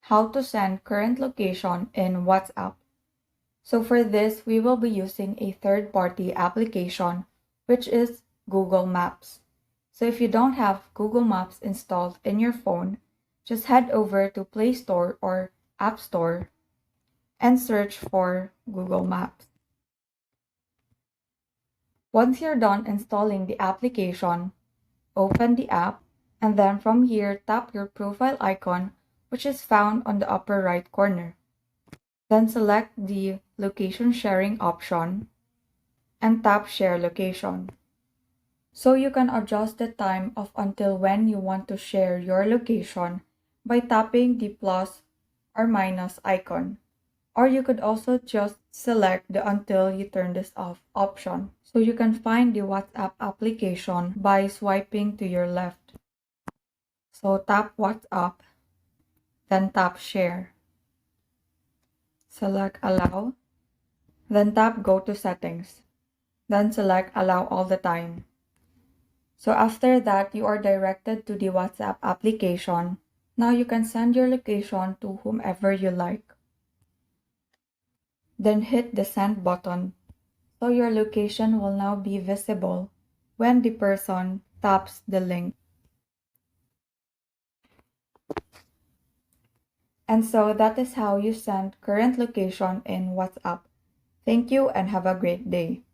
how to send current location in WhatsApp. So for this, we will be using a third-party application, which is Google Maps. So if you don't have Google Maps installed in your phone, just head over to Play Store or App Store and search for Google Maps. Once you're done installing the application, open the app, and then from here, tap your profile icon, which is found on the upper right corner. Then select the location sharing option and tap share location. So you can adjust the time of until when you want to share your location by tapping the plus or minus icon. Or you could also just select the until you turn this off option. So you can find the WhatsApp application by swiping to your left. So tap WhatsApp, then tap share. Select allow, then tap go to settings. Then select allow all the time. So after that, you are directed to the WhatsApp application. Now you can send your location to whomever you like. Then hit the send button. So your location will now be visible when the person taps the link. And so that is how you send current location in WhatsApp. Thank you and have a great day.